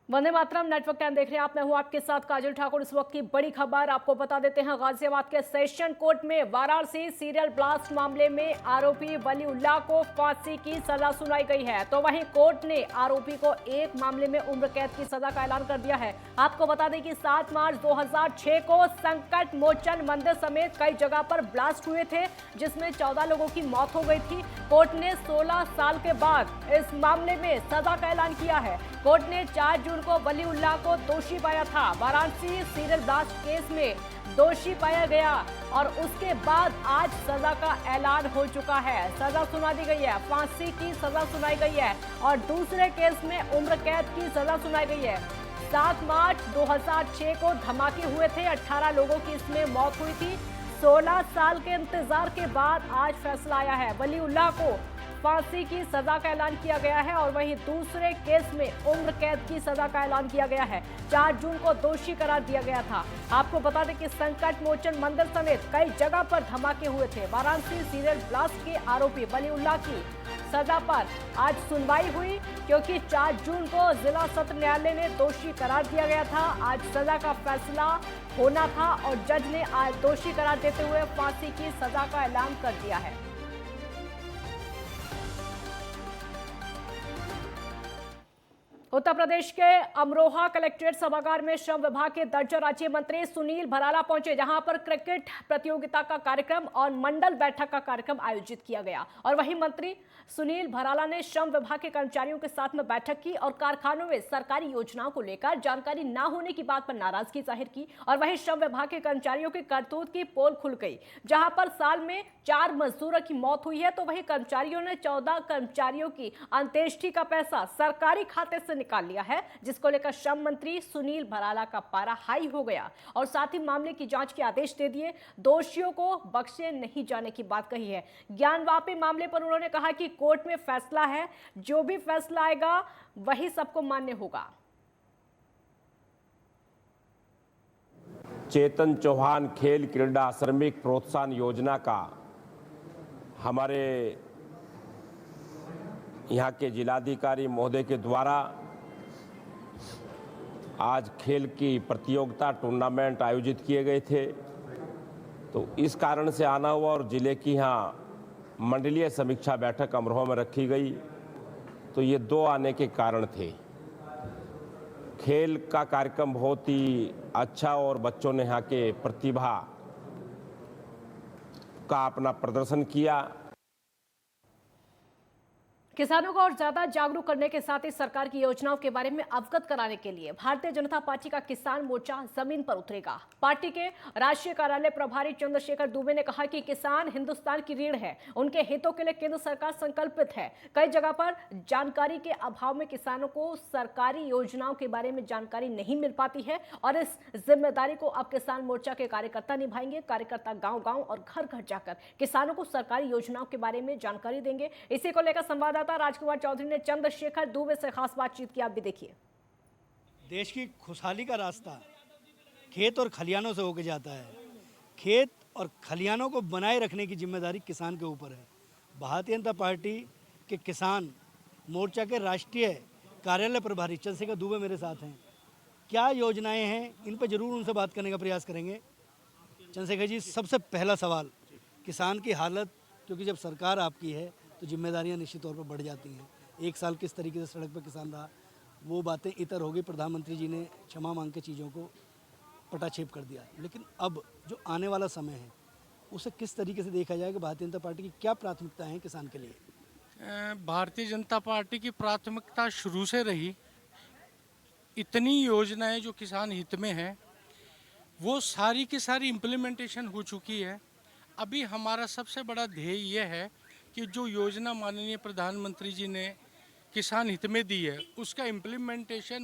Vande Mataram network time देख रहे हैं आप। मैं हूं आपके साथ काजल ठाकुर। इस वक्त की बड़ी खबर आपको बता देते हैं। गाजियाबाद के सेशन कोर्ट में वाराणसी सीरियल ब्लास्ट मामले में आरोपी वलीउल्लाह को फांसी की सजा सुनाई गई है। तो वहीं कोर्ट ने आरोपी को एक मामले में उम्र कैद की सजा का ऐलान कर दिया है। आपको बता दें कि 7 मार्च 2006 को संकट मोचन मंदिर समेत कई जगह पर ब्लास्ट हुए थे, जिसमें 14 लोगों की मौत हो गई थी। कोर्ट ने 16 साल के बाद इस मामले में सजा का ऐलान किया है। कोर्ट ने 4 जून को वलीउल्लाह को दोषी पाया था। वाराणसी सीरियल ब्लास्ट केस में दोषी पाया गया और उसके बाद आज सजा का ऐलान हो चुका है। सजा सुना दी गई है, फांसी की सजा सुनाई गई है और दूसरे केस में उम्र कैद की सजा सुनाई गई है। 7 मार्च 2006 को धमाके हुए थे, 18 लोगों की इसमें मौत हुई थी। 16 साल के इंतजार के बाद आज फैसला आया है। वलीउल्लाह को फांसी की सजा का ऐलान किया गया है और वहीं दूसरे केस में उम्र कैद की सजा का ऐलान किया गया है। 4 जून को दोषी करार दिया गया था। आपको बता दें कि संकट मोचन मंदिर समेत कई जगह पर धमाके हुए थे। वाराणसी सीरियल ब्लास्ट के आरोपी वलीउल्लाह की सजा पर आज सुनवाई हुई, क्योंकि 4 जून को जिला सत्र न्यायालय ने दोषी करार दिया गया था। आज सजा का फैसला होना था और जज ने आज दोषी करार देते हुए फांसी की सजा का ऐलान कर दिया है। उत्तर प्रदेश के अमरोहा कलेक्ट्रेट सभागार में श्रम विभाग के दर्जन राज्य मंत्री सुनील भराला पहुंचे, जहां पर क्रिकेट प्रतियोगिता का कार्यक्रम और मंडल बैठक का कार्यक्रम आयोजित किया गया। और वहीं मंत्री सुनील भराला ने श्रम विभाग के कर्मचारियों के साथ में बैठक की और कारखानों में सरकारी योजनाओं को लेकर जानकारी न होने की बात पर नाराजगी जाहिर की। और वहीं श्रम विभाग के कर्मचारियों की करतूत की पोल खुल गई, जहां पर साल में 4 मजदूरों की मौत हुई है, तो वहीं कर्मचारियों ने 14 कर्मचारियों की अंत्येष्टि का पैसा सरकारी खाते से निकाल लिया है, जिसको लेकर श्रम मंत्री सुनील भराला का पारा हाई हो गया और साथ ही मामले की जांच के आदेश दे दिए। दोषियों को बख्शे नहीं जाने की बात कही है। ज्ञानवापी मामले पर उन्होंने कहा कि कोर्ट में फैसला है, जो भी फैसला आएगा वही सबको मान्य होगा। चेतन चौहान खेल क्रीड़ा श्रमिक प्रोत्साहन योजना का हमारे यहाँ के जिलाधिकारी महोदय के द्वारा आज खेल की प्रतियोगिता टूर्नामेंट आयोजित किए गए थे, तो इस कारण से आना हुआ और जिले की यहाँ मंडलीय समीक्षा बैठक अमरोहा में रखी गई, तो ये 2 आने के कारण थे। खेल का कार्यक्रम बहुत ही अच्छा और बच्चों ने यहाँ के प्रतिभा का अपना प्रदर्शन किया। किसानों को और ज्यादा जागरूक करने के साथ ही सरकार की योजनाओं के बारे में अवगत कराने के लिए भारतीय जनता पार्टी का किसान मोर्चा जमीन पर उतरेगा। पार्टी के राष्ट्रीय कार्यालय प्रभारी चंद्रशेखर दुबे ने कहा कि किसान हिंदुस्तान की रीढ़ है, उनके हितों के लिए केंद्र सरकार संकल्पित है। कई जगह पर जानकारी के अभाव में किसानों को सरकारी योजनाओं के बारे में जानकारी नहीं मिल पाती है और इस जिम्मेदारी को अब किसान मोर्चा के कार्यकर्ता निभाएंगे। कार्यकर्ता गांव-गांव और घर-घर जाकर किसानों को सरकारी योजनाओं के बारे में जानकारी देंगे। इसी को लेकर संवाददाता राजकुमार चौधरी ने चंद्रशेखर दुबे से खास बातचीत की। आप भी देखिए। देश की खुशहाली का रास्ता खेत और खलियानों से होकर जाता है। खेत और खलियानों को बनाए रखने की जिम्मेदारी किसान के ऊपर है। भारतीय जनता पार्टी के किसान मोर्चा के राष्ट्रीय कार्यालय प्रभारी चंद्रशेखर दुबे मेरे साथ हैं। क्या योजनाएं हैं, इन पर जरूर उनसे बात करने का प्रयास करेंगे। चंद्रशेखर जी, सबसे पहला सवाल, किसान की हालत, क्योंकि जब सरकार आपकी है तो जिम्मेदारियां निश्चित तौर पर बढ़ जाती हैं। 1 साल किस तरीके से सड़क पर किसान रहा, वो बातें इतर हो गई। प्रधानमंत्री जी ने क्षमा मांग के चीज़ों को पटाक्षेप कर दिया, लेकिन अब जो आने वाला समय है उसे किस तरीके से देखा जाएगा? भारतीय जनता पार्टी की क्या प्राथमिकता है किसान के लिए? भारतीय जनता पार्टी की प्राथमिकता शुरू से रही, इतनी योजनाएं जो किसान हित में हैं वो सारी की सारी इम्प्लीमेंटेशन हो चुकी है। अभी हमारा सबसे बड़ा ध्येय ये है कि जो योजना माननीय प्रधानमंत्री जी ने किसान हित में दी है उसका इम्प्लीमेंटेशन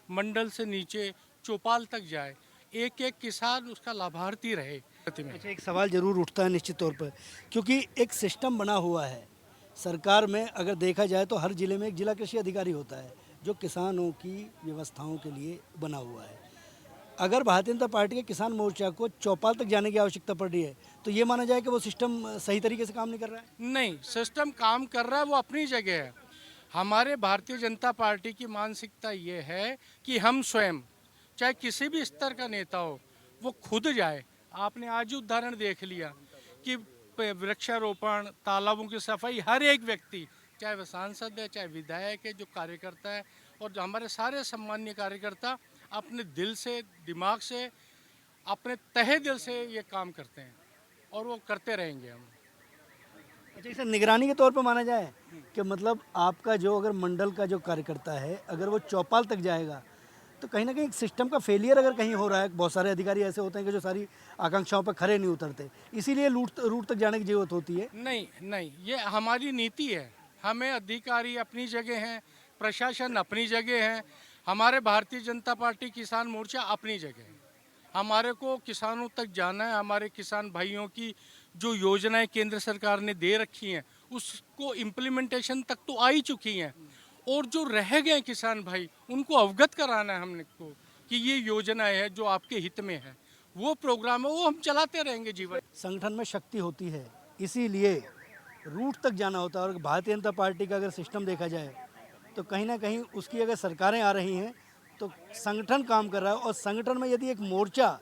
मंडल से नीचे चौपाल तक जाए, एक एक किसान उसका लाभार्थी रहे। अच्छा, एक सवाल जरूर उठता है निश्चित तौर पर, क्योंकि एक सिस्टम बना हुआ है सरकार में। अगर देखा जाए तो हर जिले में एक जिला कृषि अधिकारी होता है जो किसानों की व्यवस्थाओं के लिए बना हुआ है। अगर भारतीय जनता पार्टी के किसान मोर्चा को चौपाल तक जाने की आवश्यकता पड़ रही है तो ये माना जाए कि वो सिस्टम सही तरीके से काम नहीं कर रहा है? नहीं, सिस्टम काम कर रहा है, वो अपनी जगह है। हमारे भारतीय जनता पार्टी की मानसिकता ये है कि हम स्वयं, चाहे किसी भी स्तर का नेता हो, वो खुद जाए। आपने आज ही उदाहरण देख लिया कि वृक्षारोपण, तालाबों की सफाई, हर एक व्यक्ति, चाहे वह सांसद है, चाहे विधायक है, जो कार्यकर्ता है, और जो हमारे सारे सम्मानीय कार्यकर्ता अपने दिल से, दिमाग से, अपने तहे दिल से ये काम करते हैं और वो करते रहेंगे हम। अच्छा, इसे निगरानी के तौर पर माना जाए कि मतलब आपका जो अगर मंडल का जो कार्यकर्ता है, अगर वो चौपाल तक जाएगा तो कहीं ना कहीं सिस्टम का फेलियर अगर कहीं हो रहा है। बहुत सारे अधिकारी ऐसे होते हैं कि जो सारी आकांक्षाओं पर खरे नहीं उतरते, इसीलिए रूट तक जाने की जरूरत होती है। नहीं नहीं, ये हमारी नीति है। हमें अधिकारी अपनी जगह हैं, प्रशासन अपनी जगह है, हमारे भारतीय जनता पार्टी किसान मोर्चा अपनी जगह है। हमारे को किसानों तक जाना है। हमारे किसान भाइयों की जो योजनाएं केंद्र सरकार ने दे रखी हैं, उसको इम्प्लीमेंटेशन तक तो आ ही चुकी हैं, और जो रह गए किसान भाई, उनको अवगत कराना है हमने को कि ये योजनाएं है जो आपके हित में है। वो प्रोग्राम है, वो हम चलाते रहेंगे जीवन। संगठन में शक्ति होती है, इसीलिए रूट तक जाना होता है। और भारतीय जनता पार्टी का अगर सिस्टम देखा जाए तो कहीं ना कहीं उसकी अगर सरकारें आ रही हैं तो संगठन काम कर रहा है, और संगठन में यदि एक मोर्चा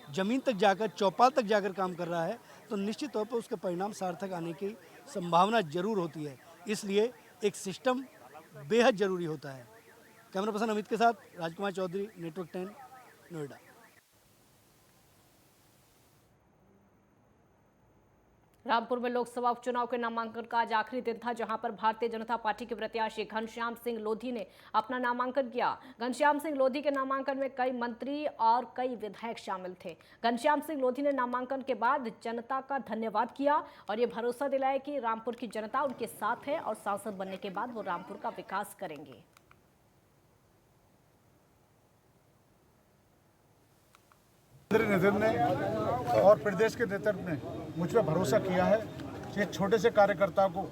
जमीन तक जाकर, चौपाल तक जाकर काम कर रहा है तो निश्चित तौर पर उसके परिणाम सार्थक आने की संभावना जरूर होती है। इसलिए एक सिस्टम बेहद ज़रूरी होता है। कैमरा पर्सन अमित के साथ राजकुमार चौधरी, नेटवर्क 10, नोएडा। रामपुर में लोकसभा उपचुनाव के नामांकन का आज आखिरी दिन था, जहां पर भारतीय जनता पार्टी के प्रत्याशी घनश्याम सिंह लोधी ने अपना नामांकन किया। घनश्याम सिंह लोधी के नामांकन में कई मंत्री और कई विधायक शामिल थे। घनश्याम सिंह लोधी ने नामांकन के बाद जनता का धन्यवाद किया और ये भरोसा दिलाया कि रामपुर की जनता उनके साथ है और सांसद बनने के बाद वो रामपुर का विकास करेंगे। केंद्रीय नेतृत्व ने और प्रदेश के नेतृत्व ने मुझ पर भरोसा किया है कि एक छोटे से कार्यकर्ता को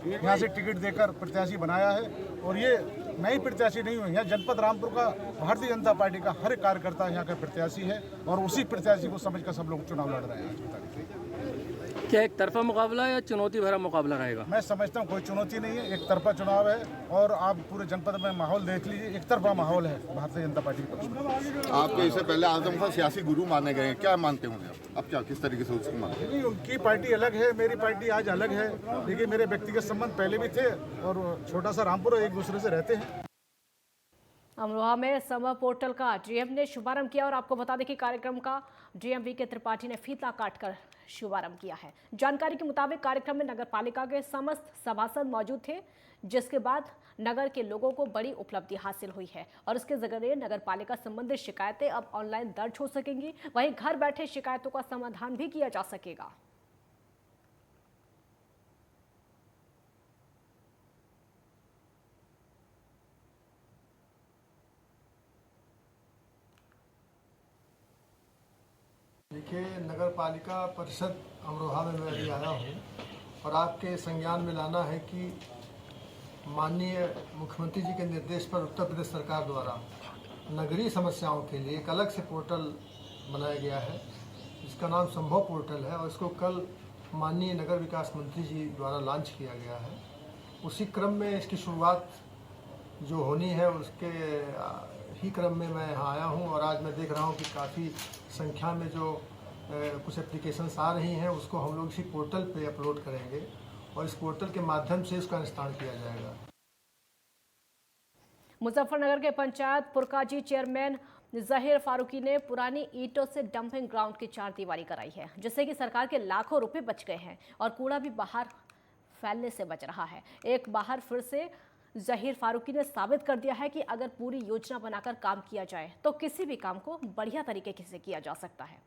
यहाँ से टिकट देकर प्रत्याशी बनाया है। और ये नई प्रत्याशी नहीं हुई, यहाँ जनपद रामपुर का भारतीय जनता पार्टी का हर कार्यकर्ता यहाँ का प्रत्याशी है और उसी प्रत्याशी को समझकर सब लोग चुनाव लड़ रहे हैं। क्या एक तरफा मुकाबला या चुनौती भरा मुकाबला रहेगा? मैं समझता हूँ कोई चुनौती नहीं है, एक तरफा चुनाव है। और आप पूरे जनपद में माहौल देख लीजिए, एक तरफा माहौल है भारतीय जनता पार्टी के पक्ष में। आपके इससे पहले आजम खान सियासी गुरु माने गए हैं, क्या मानते होंगे आप क्या, किस तरीके से उसको मानते हैं? उनकी पार्टी अलग है, मेरी पार्टी आज अलग है, लेकिन मेरे व्यक्तिगत संबंध पहले भी थे और छोटा सा रामपुर एक दूसरे से रहते हैं। अमरोहा में समर पोर्टल का डीएम ने शुभारंभ किया और आपको बता दें कि कार्यक्रम का डीएम वी.के. त्रिपाठी ने फीता काटकर शुभारंभ किया है। जानकारी के मुताबिक कार्यक्रम में नगर पालिका के समस्त सभासद मौजूद थे, जिसके बाद नगर के लोगों को बड़ी उपलब्धि हासिल हुई है और इसके जरिए नगर पालिका संबंधित शिकायतें अब ऑनलाइन दर्ज हो सकेंगी। वहीं घर बैठे शिकायतों का समाधान भी किया जा सकेगा। देखिए, नगर पालिका परिषद अमरोहा में मैं अभी आया हूँ और आपके संज्ञान में लाना है कि माननीय मुख्यमंत्री जी के निर्देश पर उत्तर प्रदेश सरकार द्वारा नगरीय समस्याओं के लिए एक अलग से पोर्टल बनाया गया है, जिसका नाम संभव पोर्टल है और इसको कल माननीय नगर विकास मंत्री जी द्वारा लॉन्च किया गया है। उसी क्रम में इसकी शुरुआत जो होनी है उसके ही क्रम में मैं यहाँ आया हूँ और आज मैं देख रहा हूँ कि काफ़ी संख्या में जो कुछ एप्लीकेशंस आ रही हैं उसको हम लोग इसी पोर्टल पे अपलोड करेंगे और इस पोर्टल के माध्यम से इसका निस्तारण किया जाएगा। मुजफ्फरनगर के पंचायत पुरकाजी चेयरमैन जहीर फारूकी ने पुरानी ईंटों से डंपिंग ग्राउंड की चारदीवारी कराई है, जिससे कि सरकार के लाखों रुपए बच गए हैं और कूड़ा भी बाहर फैलने से बच रहा है। एक बार फिर से जहीर फारूकी ने साबित कर दिया है कि अगर पूरी योजना बनाकर काम किया जाए तो किसी भी काम को बढ़िया तरीके से किया जा सकता है।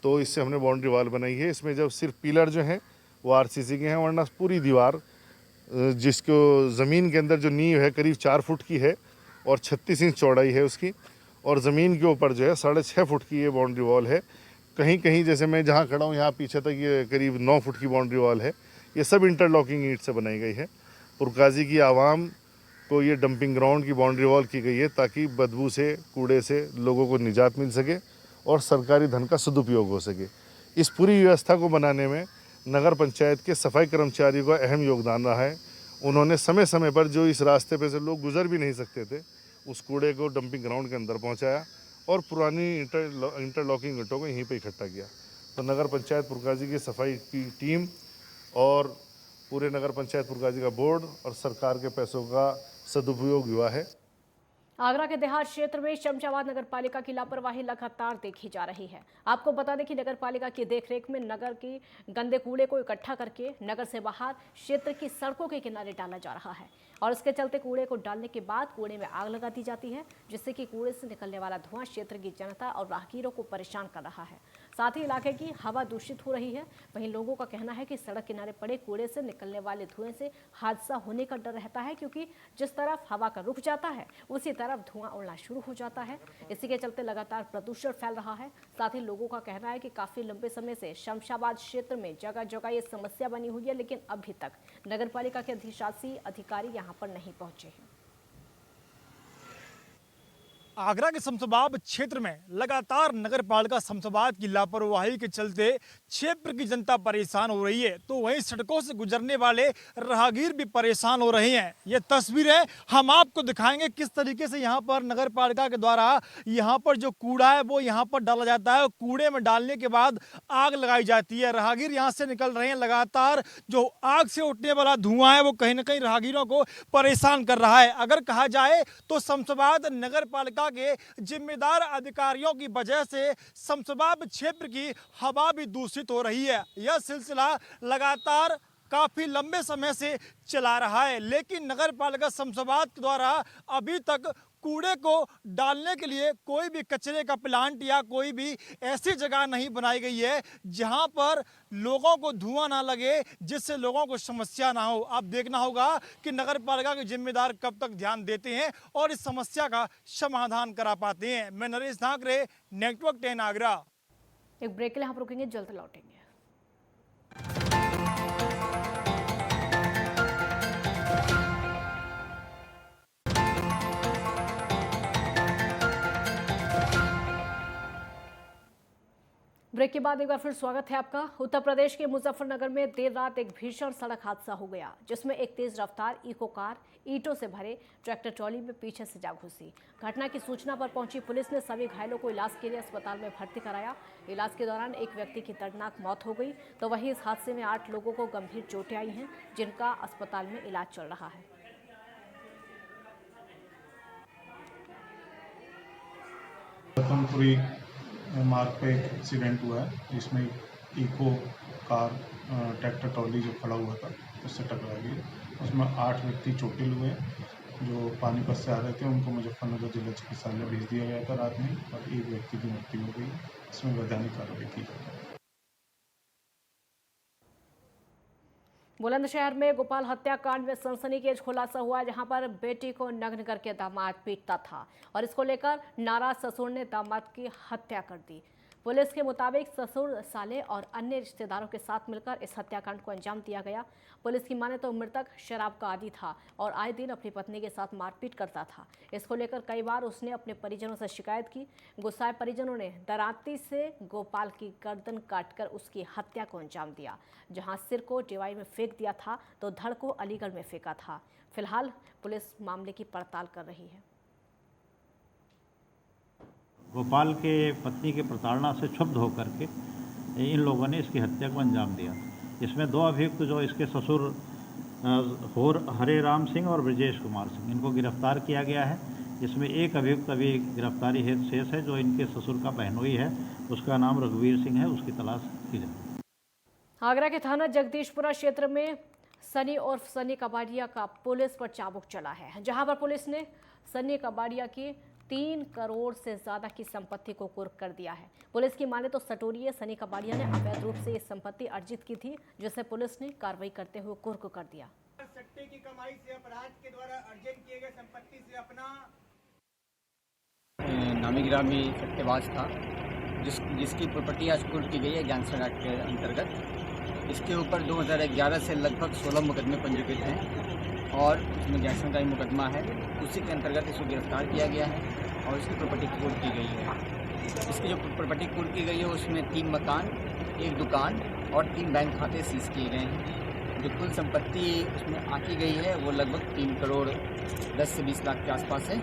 तो इससे हमने बाउंड्री वॉल बनाई है। इसमें जब सिर्फ पिलर जो हैं वो आरसीसी के हैं, वरना पूरी दीवार जिसको ज़मीन के अंदर जो नींव है करीब 4 फुट की है और 36 इंच चौड़ाई है उसकी, और ज़मीन के ऊपर जो है 6.5 फुट की ये बाउंड्री वॉल है। कहीं कहीं जैसे मैं जहाँ खड़ा हूँ यहाँ पीछे तक ये करीब 9 फुट की बाउंड्री वॉल है। ये सब इंटरलॉकिंग ईंट से बनाई गई है। पुरकाजी की आवाम को ये डंपिंग ग्राउंड की बाउंड्री वॉल की गई है ताकि बदबू से, कूड़े से लोगों को निजात मिल सके और सरकारी धन का सदुपयोग हो सके। इस पूरी व्यवस्था को बनाने में नगर पंचायत के सफाई कर्मचारियों का अहम योगदान रहा है। उन्होंने समय समय पर जो इस रास्ते पे से लोग गुजर भी नहीं सकते थे, उस कूड़े को डंपिंग ग्राउंड के अंदर पहुंचाया और पुरानी इंटरलॉकिंग ईंटों को यहीं पे इकट्ठा किया। तो नगर पंचायत पुरकाजी की सफाई की टीम और पूरे नगर पंचायत पुरकाजी का बोर्ड और सरकार के पैसों का सदुपयोग हुआ है। आगरा के देहात क्षेत्र में शमशाबाद नगर पालिका की लापरवाही लगातार देखी जा रही है। आपको बता दें कि नगर पालिका की देखरेख में नगर की गंदे कूड़े को इकट्ठा करके नगर से बाहर क्षेत्र की सड़कों के किनारे डाला जा रहा है और इसके चलते कूड़े को डालने के बाद कूड़े में आग लगा दी जाती है, जिससे कि कूड़े से निकलने वाला धुआं क्षेत्र की जनता और राहगीरों को परेशान कर रहा है। साथ ही इलाके की हवा दूषित हो रही है। वहीं लोगों का कहना है कि सड़क किनारे पड़े कूड़े से निकलने वाले धुएं से हादसा होने का डर रहता है, क्योंकि जिस तरफ हवा का रुख जाता है उसी तरफ धुआं उड़ना शुरू हो जाता है। इसी के चलते लगातार प्रदूषण फैल रहा है। साथ ही लोगों का कहना है कि काफी लंबे समय से शमशाबाद क्षेत्र में जगह जगह ये समस्या बनी हुई है, लेकिन अभी तक नगर पालिका के अधिशासी अधिकारी यहाँ पर नहीं पहुंचे हैं। आगरा के शमशाबाद क्षेत्र में लगातार नगर पालिका शमशाबाद की लापरवाही के चलते क्षेत्र की जनता परेशान हो रही है, तो वहीं सड़कों से गुजरने वाले राहगीर भी परेशान हो रहे हैं। ये तस्वीरें हम आपको दिखाएंगे किस तरीके से यहाँ पर नगर पालिका के द्वारा यहाँ पर जो कूड़ा है वो यहाँ पर डाला जाता है। कूड़े में डालने के बाद आग लगाई जाती है। राहगीर यहाँ से निकल रहे हैं। लगातार जो आग से उठने वाला धुआं है वो कहीं ना कहीं राहगीरों को परेशान कर रहा है। अगर कहा जाए तो शमशाबाद नगर पालिका के जिम्मेदार अधिकारियों की वजह से शमशाबाद क्षेत्र की हवा भी दूषित हो रही है। यह सिलसिला लगातार काफी लंबे समय से चला रहा है, लेकिन नगर पालिका शमशाबाद के द्वारा अभी तक कूड़े को डालने के लिए कोई भी कचरे का प्लांट या कोई भी ऐसी जगह नहीं बनाई गई है जहां पर लोगों को धुआं ना लगे, जिससे लोगों को समस्या ना हो। अब देखना होगा कि नगर पालिका के जिम्मेदार कब तक ध्यान देते हैं और इस समस्या का समाधान करा पाते हैं। मैं नरेश धाकरे, नेटवर्क 10 आगरा। एक ब्रेक के लिए हम रुकेंगे, जल्द लौटेंगे। ब्रेक के बाद एक बार फिर स्वागत है आपका। उत्तर प्रदेश के मुजफ्फरनगर में देर रात एक भीषण सड़क हादसा हो गया, जिसमें एक तेज रफ्तार इको कार ईंटों से भरे ट्रैक्टर ट्रॉली में पीछे से जा घुसी। घटना की सूचना पर पहुंची पुलिस ने सभी घायलों को इलाज के लिए अस्पताल में भर्ती कराया। इलाज के दौरान एक व्यक्ति की दर्दनाक मौत हो गई, तो वहीं इस हादसे में 8 लोगों को गंभीर चोटें आई हैं, जिनका अस्पताल में इलाज चल रहा है। मार्ग पे एक एक्सीडेंट हुआ है, जिसमें इको कार ट्रैक्टर ट्रॉली जो खड़ा हुआ था उससे टकरा गई। उसमें 8 व्यक्ति चोटिल हुए जो पानीपत से आ रहे थे। उनको मुजफ्फरनगर जिला चिकित्सालय भेज दिया गया था रात में, और एक व्यक्ति की मृत्यु हो गई। इसमें वैधानिक कार्रवाई की गई। बुलंदशहर में गोपाल हत्याकांड में सनसनीखेज खुलासा हुआ, जहां पर बेटी को नग्न करके दामाद पीटता था और इसको लेकर नाराज ससुर ने दामाद की हत्या कर दी। पुलिस के मुताबिक ससुर, साले और अन्य रिश्तेदारों के साथ मिलकर इस हत्याकांड को अंजाम दिया गया। पुलिस की माने तो मृतक शराब का आदी था और आए दिन अपनी पत्नी के साथ मारपीट करता था। इसको लेकर कई बार उसने अपने परिजनों से शिकायत की। गुस्साए परिजनों ने दरांती से गोपाल की गर्दन काटकर उसकी हत्या को अंजाम दिया। जहां सिर को डिवाई में फेंक दिया था तो धड़ को अलीगढ़ में फेंका था। फिलहाल पुलिस मामले की पड़ताल कर रही है। गोपाल के पत्नी के प्रताड़ना से क्षुब्ध होकर के इन लोगों ने इसकी हत्या को अंजाम दिया। इसमें 2 अभियुक्त जो इसके ससुर हरे राम सिंह और ब्रजेश कुमार सिंह, इनको गिरफ्तार किया गया है। इसमें एक अभियुक्त अभी गिरफ्तारी हेतु शेष है, जो इनके ससुर का बहनोई है। उसका नाम रघुवीर सिंह है, उसकी तलाश की जाए। आगरा के थाना जगदीशपुरा क्षेत्र में सनी और सनी कबाड़िया का पुलिस पर चाबुक चला है, जहां पर पुलिस ने सनी कबाड़िया की 3 करोड़ से ज्यादा की संपत्ति को कुर्क कर दिया है। पुलिस की माने तो सटोरिये सनी कबाड़िया ने अवैध रूप से ये संपत्ति अर्जित की थी, जिसे पुलिस ने कार्रवाई करते हुए कुर्क कर दिया। सट्टे की कमाई से अपराध के द्वारा अर्जन किए गए संपत्ति से अपना नामी गिरामी सट्टेबाज था, जिसकी प्रॉपर्टी आज कुर्क की गई है गैंगस्टर एक्ट के अंतर्गत। इसके ऊपर 2011 से लगभग 16 मुकदमे पंजीकृत हैं और इसमें गैंगस्टर का ही मुकदमा है। उसी के अंतर्गत इसको गिरफ्तार किया गया है और इसकी प्रॉपर्टी कुर्क की गई है। इसकी जो प्रॉपर्टी कुर्क की गई है उसमें 3 मकान, 1 दुकान और 3 बैंक खाते सीज किए गए हैं। जो कुल संपत्ति उसमें आकी गई है वो लगभग 3 करोड़ 10 से 20 लाख के आसपास है।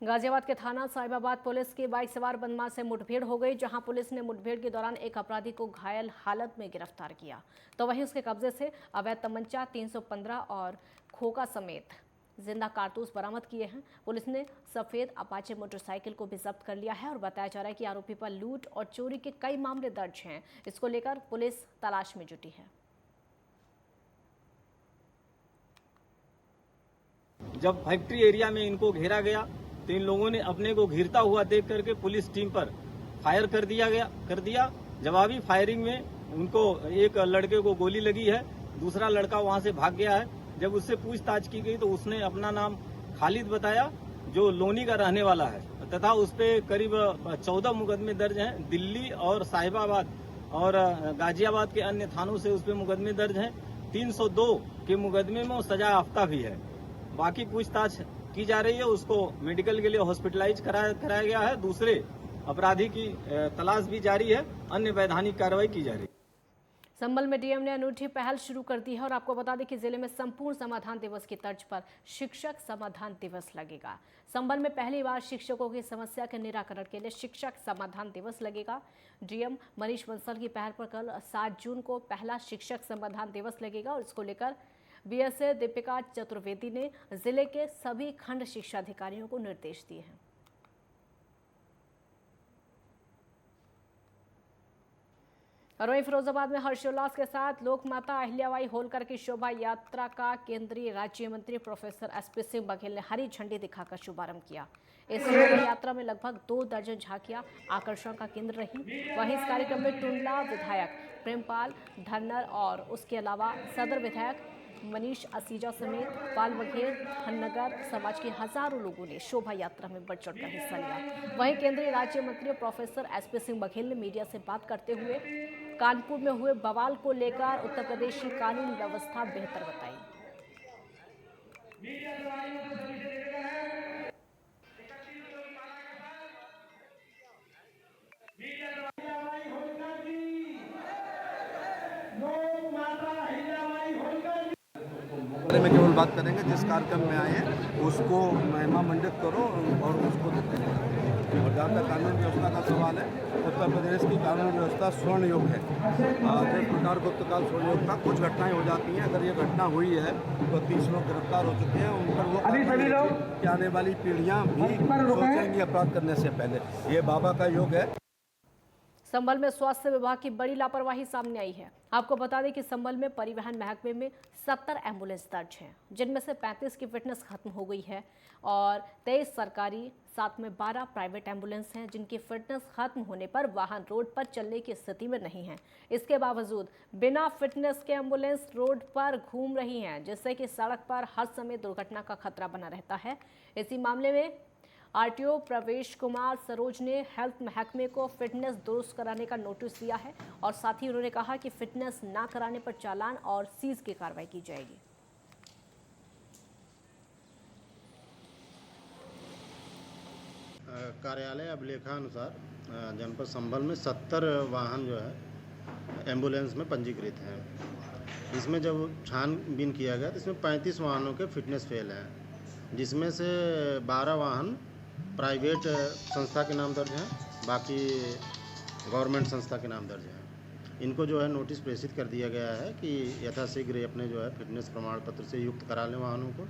गाजियाबाद के थाना साहिबाबाद पुलिस की बाइक सवार बदमाश से मुठभेड़ हो गई, जहां पुलिस ने मुठभेड़ के दौरान एक अपराधी को घायल हालत में गिरफ्तार किया, तो वहीं उसके कब्जे से अवैध तमंचा 315 और खोखा समेत जिंदा कारतूस बरामद किए हैं। पुलिस ने सफेद अपाचे मोटरसाइकिल को भी जब्त कर लिया है और बताया जा रहा है कि आरोपी पर लूट और चोरी के कई मामले दर्ज हैं। इसको लेकर पुलिस तलाश में जुटी है। जब फैक्ट्री एरिया में इनको घेरा गया तो इन लोगों ने अपने को घिरता हुआ देख करके पुलिस टीम पर फायर कर दिया। जवाबी फायरिंग में उनको एक लड़के को गोली लगी है, दूसरा लड़का वहां से भाग गया है। जब उससे पूछताछ की गई तो उसने अपना नाम खालिद बताया, जो लोनी का रहने वाला है, तथा उस पर करीब 14 मुकदमे दर्ज हैं। दिल्ली और साहिबाबाद और गाजियाबाद के अन्य थानों से उस पर मुकदमे दर्ज हैं। 302 के मुकदमे में वो सजा याफ्ता भी है। बाकी पूछताछ की जा रही है, उसको मेडिकल के लिए हॉस्पिटलाइज कराया गया है। दूसरे अपराधी की तलाश भी जारी है, अन्य वैधानिक कार्रवाई की जा रही है। संभल में डीएम ने अनूठी पहल शुरू कर दी है और आपको बता दें कि जिले में संपूर्ण समाधान दिवस की तर्ज पर शिक्षक समाधान दिवस लगेगा। संभल में पहली बार शिक्षकों की समस्या के निराकरण के लिए शिक्षक समाधान दिवस लगेगा। डीएम मनीष बंसल की पहल पर कल 7 जून को पहला शिक्षक समाधान दिवस लगेगा और इसको लेकर बीएसए दीपिका चतुर्वेदी ने जिले के सभी खंड शिक्षा अधिकारियों को निर्देश दिए हैं। और वहीं फिरोजाबाद में हर्षोल्लास के साथ लोक माता अहिल्याबाई होलकर की शोभा यात्रा का केंद्रीय राज्य मंत्री प्रोफेसर एसपी सिंह बघेल ने हरी झंडी दिखाकर शुभारंभ किया। इस शोभा यात्रा में लगभग 2 दर्जन झांकियां आकर्षण का केंद्र रही। वहीं इस कार्यक्रम में टुंडला विधायक प्रेमपाल धन्नर और उसके अलावा सदर विधायक मनीष असीजा समेत पाल बघेल धननगर समाज के हजारों लोगों ने शोभा यात्रा में बढ़ चढ़कर हिस्सा लिया। वहीं केंद्रीय राज्य मंत्री प्रोफेसर एसपी सिंह बघेल ने मीडिया से बात करते हुए कानपुर में हुए बवाल को लेकर उत्तर प्रदेश की कानून व्यवस्था बेहतर बताई। में केवल बात करेंगे, जिस कार्यक्रम में आए हैं उसको महिमा मंडित करो और उसको देते हैं। और जहाँ तक कानून व्यवस्था का सवाल है, उत्तर प्रदेश की कानून व्यवस्था स्वर्ण युग है। जिस प्रकार गुप्तकाल स्वर्ण युग था, कुछ घटनाएं हो जाती हैं। अगर ये घटना हुई है तो 30 लोग गिरफ्तार हो चुके हैं। उन पर वो कि आने वाली पीढ़ियाँ भी सोचेंगी अपराध करने से पहले। ये बाबा का युग है। संभल में स्वास्थ्य विभाग की बड़ी लापरवाही सामने आई है। आपको बता दें कि संभल में परिवहन महकमे में 70 एम्बुलेंस दर्ज हैं, जिनमें से 35 की फिटनेस खत्म हो गई है और 23 सरकारी, साथ में 12 प्राइवेट एम्बुलेंस हैं, जिनकी फिटनेस खत्म होने पर वाहन रोड पर चलने की स्थिति में नहीं है। इसके बावजूद बिना फिटनेस के एम्बुलेंस रोड पर घूम रही हैं, जिससे कि सड़क पर हर समय दुर्घटना का खतरा बना रहता है। इसी मामले में आरटीओ प्रवेश कुमार सरोज ने हेल्थ महकमे को फिटनेस दुरुस्त कराने का नोटिस दिया है और साथ ही उन्होंने कहा कि फिटनेस ना कराने पर चालान और सीज की कार्रवाई की जाएगी। कार्यालय अभिलेखानुसार जनपद संभल में 70 वाहन जो है एम्बुलेंस में पंजीकृत हैं। इसमें जब छानबीन किया गया तो इसमें 35 वाहनों के फिटनेस फेल हैं, जिसमें से 12 वाहन प्राइवेट संस्था के नाम दर्ज हैं, बाकी गवर्नमेंट संस्था के नाम दर्ज हैं। इनको जो है नोटिस प्रेषित कर दिया गया है कि यथाशीघ्र अपने जो है फिटनेस प्रमाण पत्र से युक्त करा लें वाहनों को,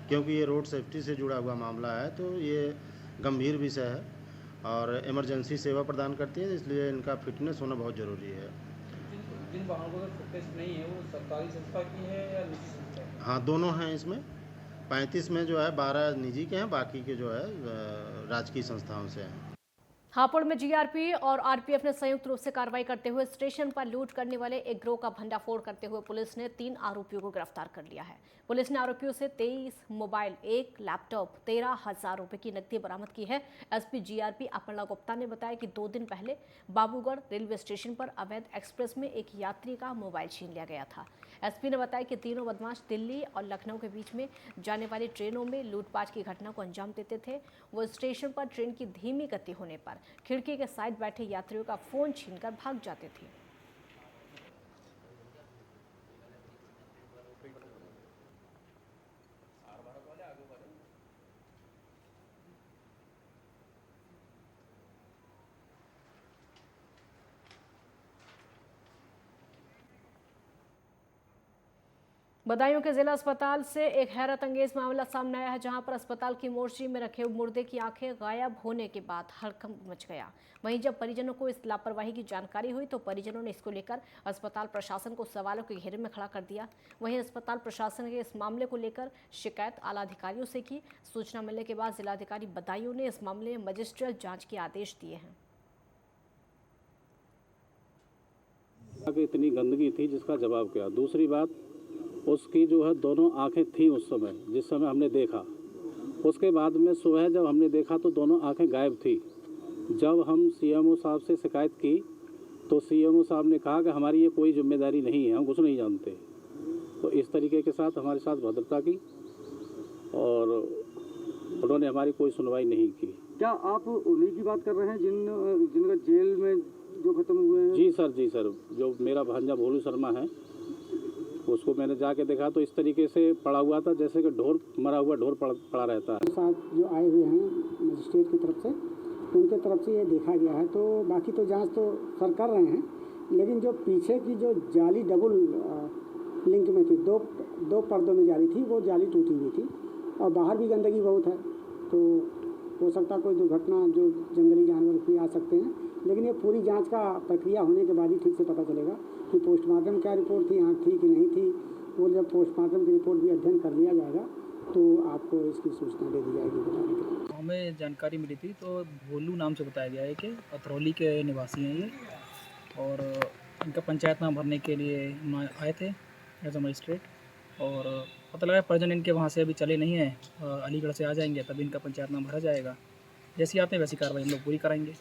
क्योंकि ये रोड सेफ्टी से जुड़ा हुआ मामला है। तो ये गंभीर विषय है और इमरजेंसी सेवा प्रदान करती है, इसलिए इनका फिटनेस होना बहुत ज़रूरी है। जिन वाहनों का फिटनेस नहीं है वो सरकारी संस्था की है या निजी संस्था है? हाँ, दोनों हैं इसमें। 35 में जो है 12 निजी के हैं, बाकी के जो है राजकीय संस्थाओं से हैं। हापुड़ में जीआरपी और आरपीएफ ने संयुक्त रूप से कार्रवाई करते हुए स्टेशन पर लूट करने वाले एक गिरोह का भंडाफोड़ करते हुए पुलिस ने 3 आरोपियों को गिरफ्तार कर लिया है। पुलिस ने आरोपियों से 23 मोबाइल, 1 लैपटॉप, 13,000 रुपए की नकदी बरामद की है। एसपी जीआरपी अपर्णा गुप्ता ने बताया कि 2 दिन पहले बाबूगढ़ रेलवे स्टेशन पर अवैध एक्सप्रेस में एक यात्री का मोबाइल छीन लिया गया था। एसपी ने बताया कि तीनों बदमाश दिल्ली और लखनऊ के बीच में जाने वाली ट्रेनों में लूटपाट की घटना को अंजाम देते थे। वो स्टेशन पर ट्रेन की धीमी गति होने पर खिड़की के साइड बैठे यात्रियों का फोन छीनकर भाग जाते थे। बदायूं के जिला अस्पताल से एक हैरत अंगेज मामला सामने आया है, जहां पर अस्पताल की मोर्चरी में रखे मुर्दे की आंखें गायब होने के बाद हड़कंप मच गया। वहीं जब परिजनों को इस लापरवाही की जानकारी हुई तो परिजनों ने इसको लेकर अस्पताल प्रशासन को सवालों के घेरे में खड़ा कर दिया। वहीं अस्पताल प्रशासन के इस मामले को लेकर शिकायत आला अधिकारियों से की। सूचना मिलने के बाद जिलाधिकारी बदायूं ने इस मामले में मजिस्ट्रेट जाँच के आदेश दिए हैं। इतनी गंदगी थी जिसका जवाब क्या। दूसरी बात, उसकी जो है दोनों आंखें थीं उस समय जिस समय हमने देखा। उसके बाद में सुबह जब हमने देखा तो दोनों आंखें गायब थी। जब हम सीएमओ साहब से शिकायत की तो सीएमओ साहब ने कहा कि हमारी ये कोई जिम्मेदारी नहीं है, हम कुछ नहीं जानते। तो इस तरीके के साथ हमारे साथ भद्रता की और उन्होंने हमारी कोई सुनवाई नहीं की। क्या आप उन्हीं की बात कर रहे हैं जिनका जेल में जो खत्म हुए हैं? जी सर, जो मेरा भांजा भोलू शर्मा है उसको मैंने जाके देखा तो इस तरीके से पड़ा हुआ था जैसे कि ढोर मरा हुआ ढोर पड़ा रहता है। साहब जो आए हुए हैं मजिस्ट्रेट की तरफ से, उनके तरफ से ये देखा गया है। तो बाकी तो जांच तो सर कर रहे हैं, लेकिन जो पीछे की जो जाली डबल लिंक में थी, दो पर्दों में जाली थी, वो जाली टूटी हुई थी और बाहर भी गंदगी बहुत है। तो हो सकता कोई दुर्घटना जो जंगली जानवर भी आ सकते हैं, लेकिन ये पूरी जांच का प्रक्रिया होने के बाद ही ठीक से पता चलेगा कि पोस्टमार्टम क्या रिपोर्ट थी, आँख थी कि नहीं थी। वो जब पोस्टमार्टम की रिपोर्ट भी अध्ययन कर लिया जाएगा तो आपको इसकी सूचना दे दी जाएगी बताने के लिए। हमें जानकारी मिली थी तो भोलू नाम से बताया गया है कि अतरौली के निवासी हैं ये, और इनका पंचायतनामा भरने के लिए आए थे एज अ मजिस्ट्रेट। और पता लगा परिजन इनके वहाँ से अभी चले नहीं हैं, अलीगढ़ से आ जाएंगे तभी इनका पंचायतनामा भरा जाएगा। जैसी आते हैं वैसी कार्रवाई हम लोग पूरी कराएंगे।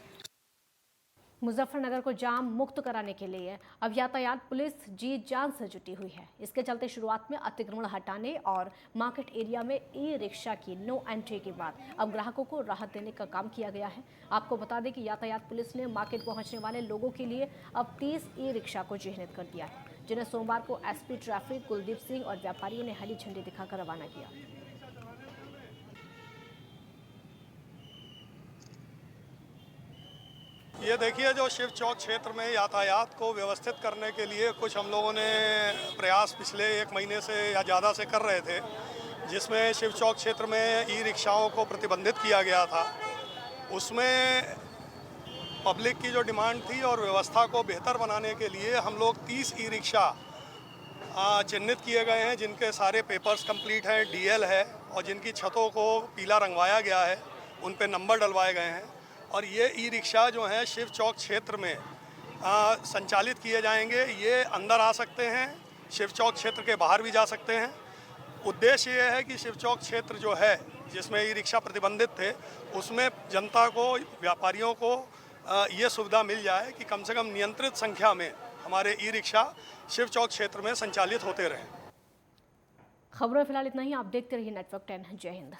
मुजफ्फरनगर को जाम मुक्त कराने के लिए अब यातायात पुलिस जी जान से जुटी हुई है। इसके चलते शुरुआत में अतिक्रमण हटाने और मार्केट एरिया में ई रिक्शा की नो एंट्री के बाद अब ग्राहकों को राहत देने का काम किया गया है। आपको बता दें कि यातायात पुलिस ने मार्केट पहुंचने वाले लोगों के लिए अब 30 ई रिक्शा को चिन्हित कर दिया है, जिन्हें सोमवार को एसपी ट्रैफिक कुलदीप सिंह और व्यापारियों ने हरी झंडी दिखाकर रवाना किया। ये देखिए, जो शिव चौक क्षेत्र में यातायात को व्यवस्थित करने के लिए कुछ हम लोगों ने प्रयास पिछले 1 महीने से या ज़्यादा से कर रहे थे, जिसमें शिव चौक क्षेत्र में ई रिक्शाओं को प्रतिबंधित किया गया था। उसमें पब्लिक की जो डिमांड थी और व्यवस्था को बेहतर बनाने के लिए हम लोग 30 ई रिक्शा चिन्हित किए गए हैं, जिनके सारे पेपर्स कंप्लीट हैं, डीएल है और जिनकी छतों को पीला रंगवाया गया है, उन पे नंबर डलवाए गए हैं। और ये ई रिक्शा जो हैं शिव चौक क्षेत्र में संचालित किए जाएंगे। ये अंदर आ सकते हैं, शिव चौक क्षेत्र के बाहर भी जा सकते हैं। उद्देश्य ये है कि शिव चौक क्षेत्र जो है जिसमें ई रिक्शा प्रतिबंधित थे, उसमें जनता को, व्यापारियों को ये सुविधा मिल जाए कि कम से कम नियंत्रित संख्या में हमारे ई रिक्शा शिव चौक क्षेत्र में संचालित होते रहें। खबरों फिलहाल इतना ही। आप देखते रहिए नेटवर्क 10। जय हिंद।